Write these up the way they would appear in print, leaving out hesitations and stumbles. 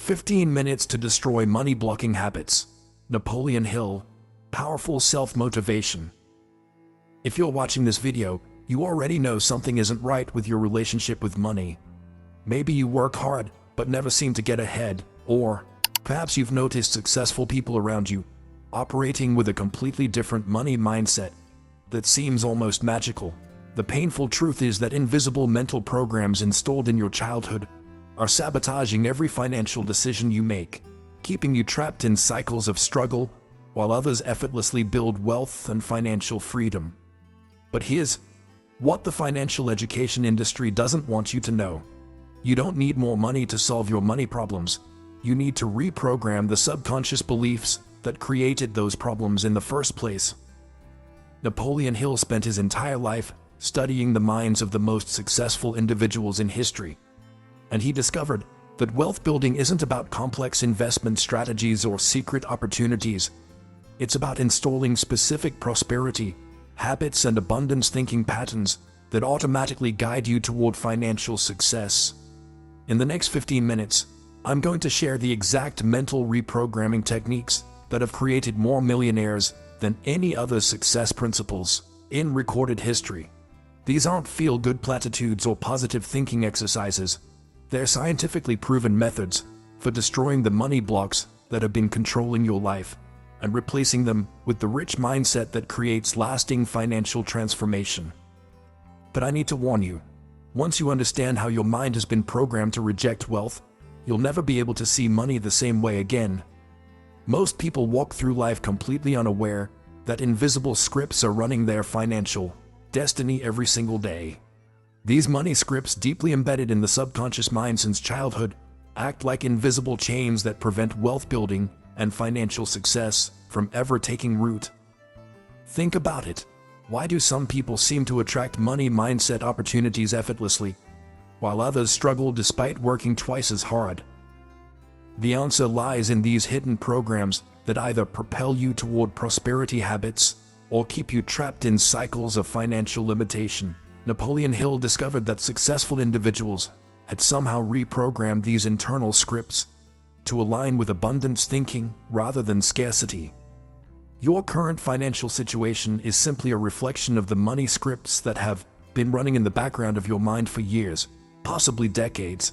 15 minutes to destroy money-blocking habits. Napoleon Hill, powerful self-motivation. If you're watching this video, you already know something isn't right with your relationship with money. Maybe you work hard, but never seem to get ahead, or perhaps you've noticed successful people around you operating with a completely different money mindset that seems almost magical. The painful truth is that invisible mental programs installed in your childhood are sabotaging every financial decision you make, keeping you trapped in cycles of struggle while others effortlessly build wealth and financial freedom. But here's what the financial education industry doesn't want you to know. You don't need more money to solve your money problems. You need to reprogram the subconscious beliefs that created those problems in the first place. Napoleon Hill spent his entire life studying the minds of the most successful individuals in history, and he discovered that wealth building isn't about complex investment strategies or secret opportunities. It's about installing specific prosperity habits and abundance thinking patterns that automatically guide you toward financial success. In the next 15 minutes, I'm going to share the exact mental reprogramming techniques that have created more millionaires than any other success principles in recorded history. These aren't feel-good platitudes or positive thinking exercises. They're scientifically proven methods for destroying the money blocks that have been controlling your life and replacing them with the rich mindset that creates lasting financial transformation. But I need to warn you, once you understand how your mind has been programmed to reject wealth, you'll never be able to see money the same way again. Most people walk through life completely unaware that invisible scripts are running their financial destiny every single day. These money scripts, deeply embedded in the subconscious mind since childhood, act like invisible chains that prevent wealth building and financial success from ever taking root. Think about it. Why do some people seem to attract money mindset opportunities effortlessly, while others struggle despite working twice as hard? The answer lies in these hidden programs that either propel you toward prosperity habits or keep you trapped in cycles of financial limitation. Napoleon Hill discovered that successful individuals had somehow reprogrammed these internal scripts to align with abundance thinking rather than scarcity. Your current financial situation is simply a reflection of the money scripts that have been running in the background of your mind for years, possibly decades.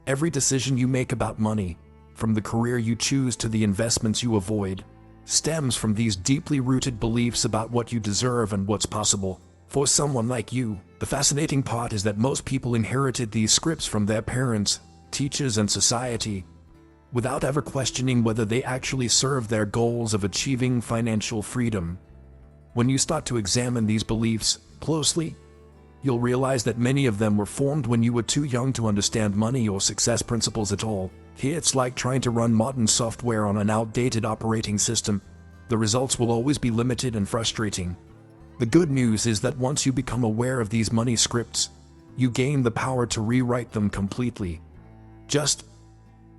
Every decision you make about money, from the career you choose to the investments you avoid, stems from these deeply rooted beliefs about what you deserve and what's possible for someone like you. The fascinating part is that most people inherited these scripts from their parents, teachers, and society, without ever questioning whether they actually serve their goals of achieving financial freedom. When you start to examine these beliefs closely, you'll realize that many of them were formed when you were too young to understand money or success principles at all. Here it's like trying to run modern software on an outdated operating system. The results will always be limited and frustrating. The good news is that once you become aware of these money scripts, you gain the power to rewrite them completely. Just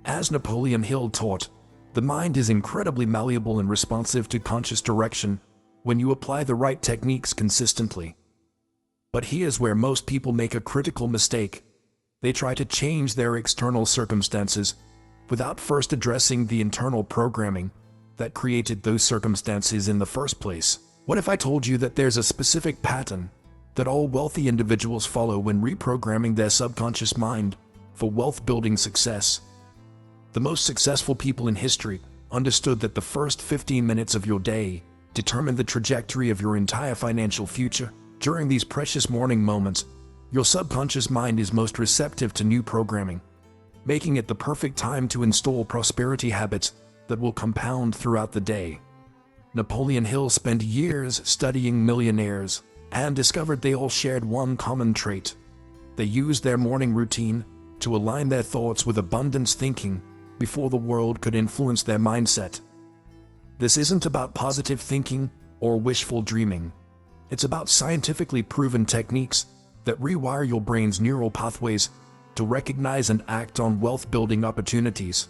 as Napoleon Hill taught, the mind is incredibly malleable and responsive to conscious direction when you apply the right techniques consistently. But here's where most people make a critical mistake. They try to change their external circumstances without first addressing the internal programming that created those circumstances in the first place. What if I told you that there's a specific pattern that all wealthy individuals follow when reprogramming their subconscious mind for wealth-building success? The most successful people in history understood that the first 15 minutes of your day determine the trajectory of your entire financial future. During these precious morning moments, your subconscious mind is most receptive to new programming, making it the perfect time to install prosperity habits that will compound throughout the day. Napoleon Hill spent years studying millionaires and discovered they all shared one common trait. They used their morning routine to align their thoughts with abundance thinking before the world could influence their mindset. This isn't about positive thinking or wishful dreaming. It's about scientifically proven techniques that rewire your brain's neural pathways to recognize and act on wealth-building opportunities.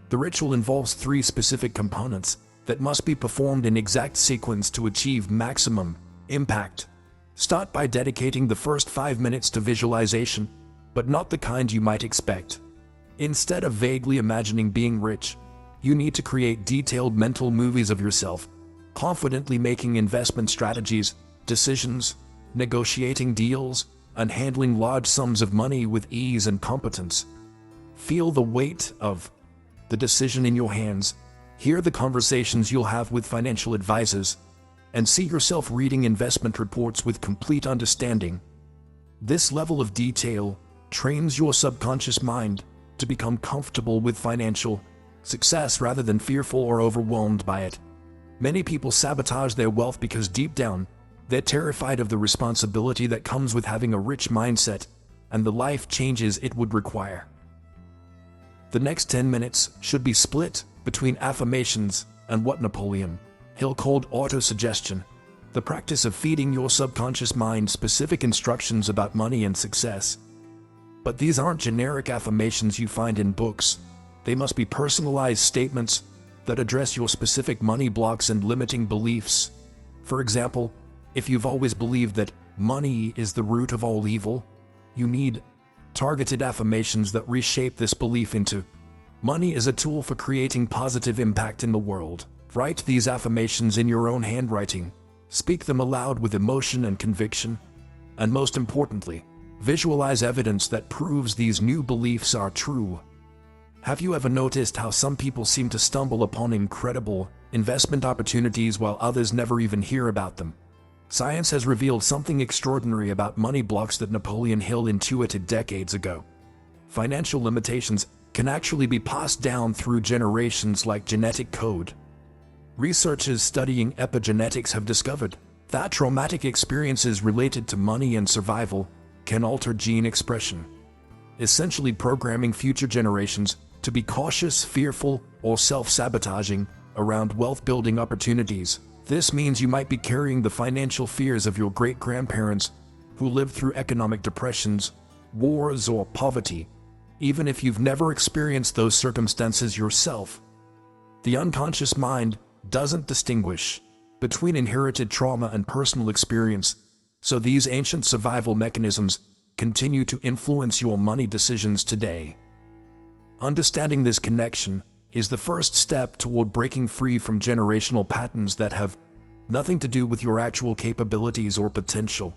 The ritual involves 3 specific components that must be performed in exact sequence to achieve maximum impact. Start by dedicating the first 5 minutes to visualization, but not the kind you might expect. Instead of vaguely imagining being rich, you need to create detailed mental movies of yourself, confidently making investment strategies, decisions, negotiating deals, and handling large sums of money with ease and competence. Feel the weight of the decision in your hands, hear the conversations you'll have with financial advisors, and see yourself reading investment reports with complete understanding. This level of detail trains your subconscious mind to become comfortable with financial success rather than fearful or overwhelmed by it. Many people sabotage their wealth because deep down, they're terrified of the responsibility that comes with having a rich mindset and the life changes it would require. The next 10 minutes should be split between affirmations and what Napoleon Hill called autosuggestion, the practice of feeding your subconscious mind specific instructions about money and success. But these aren't generic affirmations you find in books. They must be personalized statements that address your specific money blocks and limiting beliefs. For example, if you've always believed that money is the root of all evil, you need targeted affirmations that reshape this belief into money is a tool for creating positive impact in the world. Write these affirmations in your own handwriting. Speak them aloud with emotion and conviction. And most importantly, visualize evidence that proves these new beliefs are true. Have you ever noticed how some people seem to stumble upon incredible investment opportunities while others never even hear about them? Science has revealed something extraordinary about money blocks that Napoleon Hill intuited decades ago. Financial limitations can actually be passed down through generations like genetic code. Researchers studying epigenetics have discovered that traumatic experiences related to money and survival can alter gene expression, essentially programming future generations to be cautious, fearful, or self-sabotaging around wealth-building opportunities. This means you might be carrying the financial fears of your great-grandparents who lived through economic depressions, wars, or poverty, even if you've never experienced those circumstances yourself. The unconscious mind doesn't distinguish between inherited trauma and personal experience, so these ancient survival mechanisms continue to influence your money decisions today. Understanding this connection is the first step toward breaking free from generational patterns that have nothing to do with your actual capabilities or potential.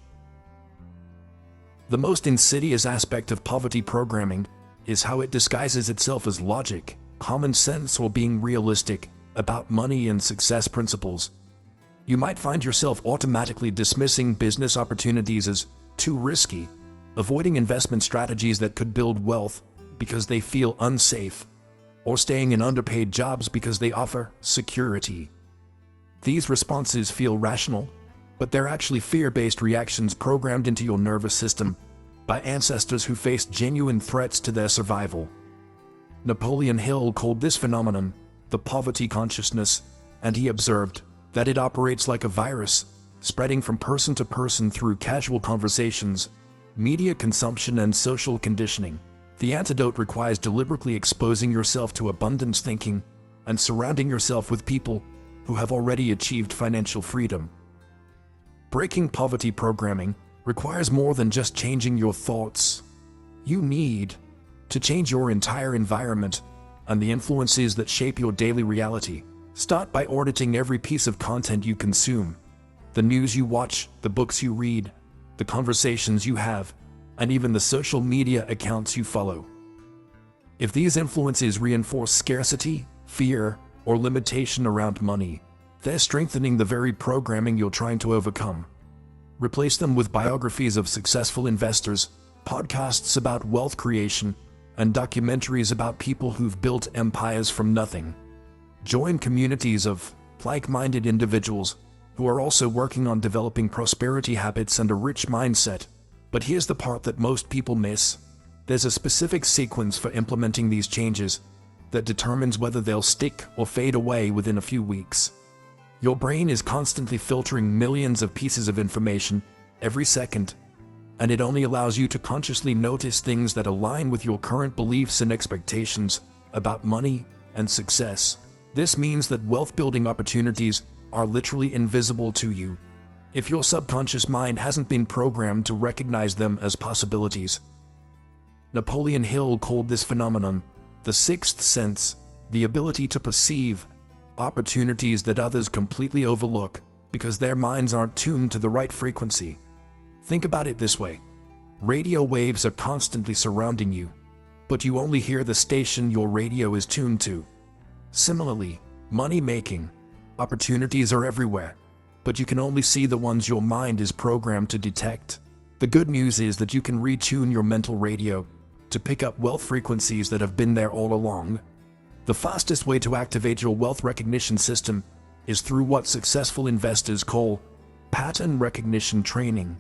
The most insidious aspect of poverty programming is how it disguises itself as logic, common sense, or being realistic about money and success principles. You might find yourself automatically dismissing business opportunities as too risky, avoiding investment strategies that could build wealth because they feel unsafe, or staying in underpaid jobs because they offer security. These responses feel rational, but they're actually fear-based reactions programmed into your nervous system by ancestors who faced genuine threats to their survival. Napoleon Hill called this phenomenon the poverty consciousness, and he observed that it operates like a virus, spreading from person to person through casual conversations, media consumption, and social conditioning. The antidote requires deliberately exposing yourself to abundance thinking and surrounding yourself with people who have already achieved financial freedom. Breaking poverty programming requires more than just changing your thoughts. You need to change your entire environment and the influences that shape your daily reality. Start by auditing every piece of content you consume, the news you watch, the books you read, the conversations you have, and even the social media accounts you follow. If these influences reinforce scarcity, fear, or limitation around money, they're strengthening the very programming you're trying to overcome. Replace them with biographies of successful investors, podcasts about wealth creation, and documentaries about people who've built empires from nothing. Join communities of like-minded individuals who are also working on developing prosperity habits and a rich mindset. But here's the part that most people miss. There's a specific sequence for implementing these changes that determines whether they'll stick or fade away within a few weeks. Your brain is constantly filtering millions of pieces of information every second, and it only allows you to consciously notice things that align with your current beliefs and expectations about money and success. This means that wealth-building opportunities are literally invisible to you if your subconscious mind hasn't been programmed to recognize them as possibilities. Napoleon Hill called this phenomenon the sixth sense, the ability to perceive opportunities that others completely overlook because their minds aren't tuned to the right frequency. Think about it this way. Radio waves are constantly surrounding you, but you only hear the station your radio is tuned to. Similarly, money-making opportunities are everywhere, but you can only see the ones your mind is programmed to detect. The good news is that you can retune your mental radio to pick up wealth frequencies that have been there all along. The fastest way to activate your wealth recognition system is through what successful investors call pattern recognition training.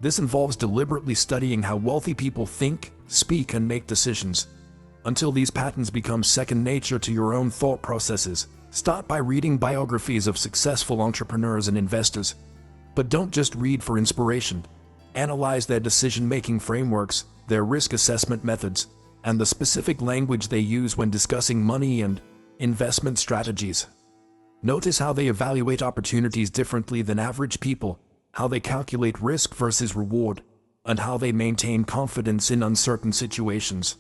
This involves deliberately studying how wealthy people think, speak, and make decisions until these patterns become second nature to your own thought processes. Start by reading biographies of successful entrepreneurs and investors, but don't just read for inspiration. Analyze their decision-making frameworks, their risk assessment methods, and the specific language they use when discussing money and investment strategies. Notice how they evaluate opportunities differently than average people, how they calculate risk versus reward, and how they maintain confidence in uncertain situations.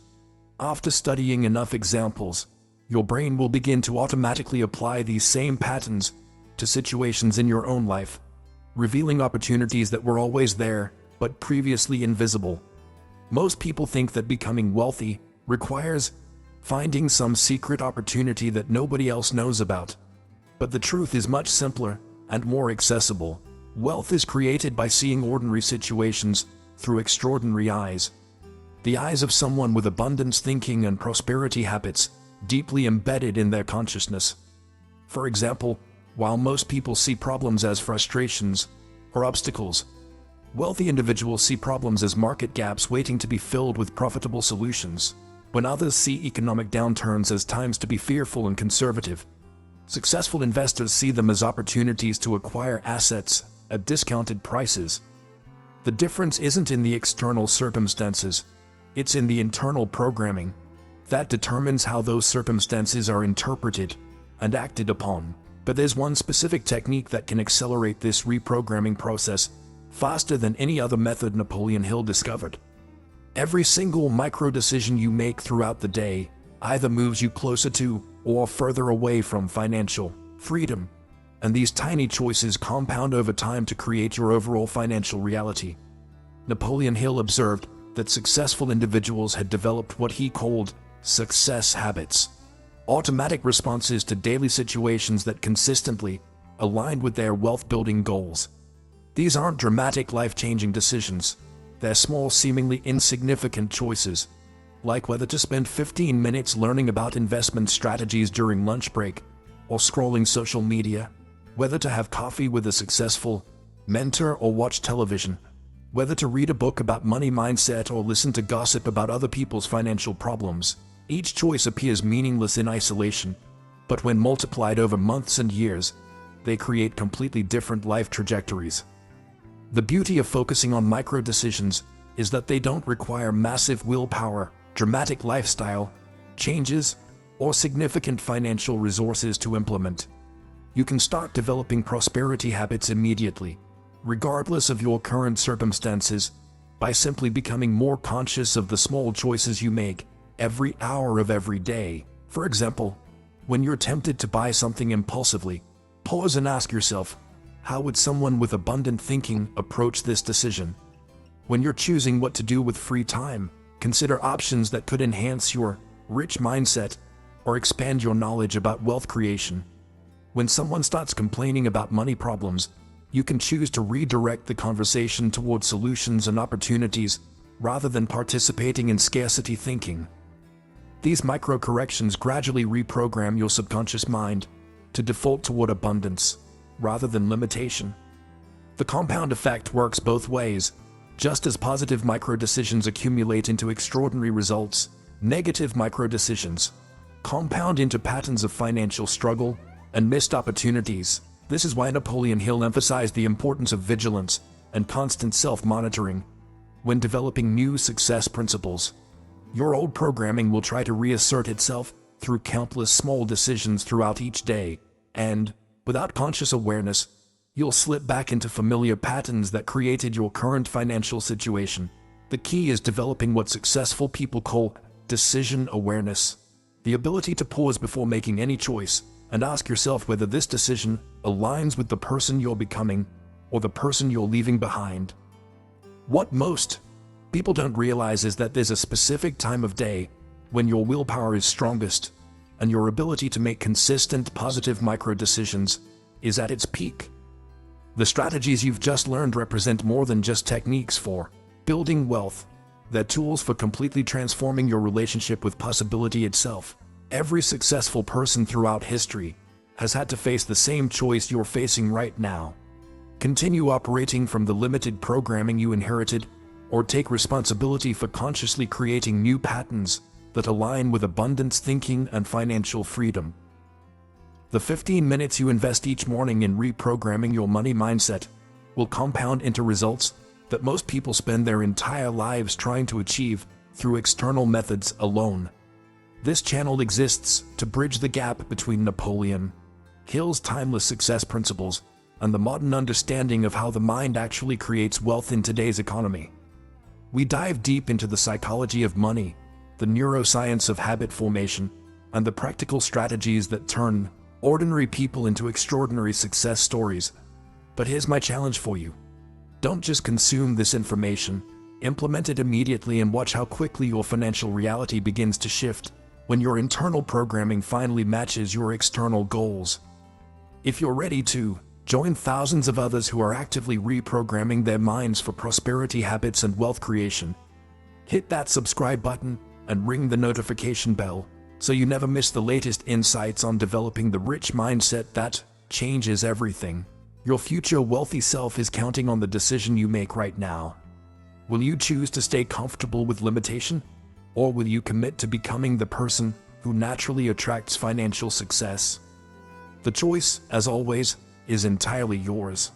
After studying enough examples, your brain will begin to automatically apply these same patterns to situations in your own life, revealing opportunities that were always there, but previously invisible. Most people think that becoming wealthy requires finding some secret opportunity that nobody else knows about. But the truth is much simpler and more accessible. Wealth is created by seeing ordinary situations through extraordinary eyes. The eyes of someone with abundance thinking and prosperity habits deeply embedded in their consciousness. For example, while most people see problems as frustrations or obstacles, wealthy individuals see problems as market gaps waiting to be filled with profitable solutions. When others see economic downturns as times to be fearful and conservative, successful investors see them as opportunities to acquire assets at discounted prices. The difference isn't in the external circumstances, it's in the internal programming that determines how those circumstances are interpreted and acted upon. But there's one specific technique that can accelerate this reprogramming process faster than any other method Napoleon Hill discovered. Every single micro-decision you make throughout the day either moves you closer to or further away from financial freedom, and these tiny choices compound over time to create your overall financial reality. Napoleon Hill observed that successful individuals had developed what he called success habits, automatic responses to daily situations that consistently aligned with their wealth-building goals. These aren't dramatic, life-changing decisions. They're small, seemingly insignificant choices, like whether to spend 15 minutes learning about investment strategies during lunch break or scrolling social media, whether to have coffee with a successful mentor or watch television, whether to read a book about money mindset or listen to gossip about other people's financial problems. Each choice appears meaningless in isolation, but when multiplied over months and years, they create completely different life trajectories. The beauty of focusing on micro-decisions is that they don't require massive willpower, dramatic lifestyle changes, or significant financial resources to implement. You can start developing prosperity habits immediately, regardless of your current circumstances, by simply becoming more conscious of the small choices you make every hour of every day. For example, when you're tempted to buy something impulsively, pause and ask yourself, how would someone with abundant thinking approach this decision? When you're choosing what to do with free time, consider options that could enhance your rich mindset or expand your knowledge about wealth creation. When someone starts complaining about money problems, you can choose to redirect the conversation towards solutions and opportunities rather than participating in scarcity thinking. These micro-corrections gradually reprogram your subconscious mind to default toward abundance rather than limitation. The compound effect works both ways. Just as positive micro-decisions accumulate into extraordinary results, negative micro-decisions compound into patterns of financial struggle and missed opportunities. This is why Napoleon Hill emphasized the importance of vigilance and constant self-monitoring when developing new success principles. Your old programming will try to reassert itself through countless small decisions throughout each day, and, without conscious awareness, you'll slip back into familiar patterns that created your current financial situation. The key is developing what successful people call decision awareness. The ability to pause before making any choice and ask yourself whether this decision aligns with the person you're becoming or the person you're leaving behind. What most people don't realize is that there's a specific time of day when your willpower is strongest and your ability to make consistent, positive micro-decisions is at its peak. The strategies you've just learned represent more than just techniques for building wealth. They're tools for completely transforming your relationship with possibility itself. Every successful person throughout history has had to face the same choice you're facing right now. Continue operating from the limited programming you inherited, or take responsibility for consciously creating new patterns that align with abundance thinking and financial freedom. The 15 minutes you invest each morning in reprogramming your money mindset will compound into results that most people spend their entire lives trying to achieve through external methods alone. This channel exists to bridge the gap between Napoleon Hill's timeless success principles and the modern understanding of how the mind actually creates wealth in today's economy. We dive deep into the psychology of money, the neuroscience of habit formation, and the practical strategies that turn ordinary people into extraordinary success stories. But here's my challenge for you. Don't just consume this information, implement it immediately and watch how quickly your financial reality begins to shift when your internal programming finally matches your external goals. If you're ready to join thousands of others who are actively reprogramming their minds for prosperity habits and wealth creation, hit that subscribe button and ring the notification bell so you never miss the latest insights on developing the rich mindset that changes everything. Your future wealthy self is counting on the decision you make right now. Will you choose to stay comfortable with limitation, or will you commit to becoming the person who naturally attracts financial success? The choice, as always, is entirely yours.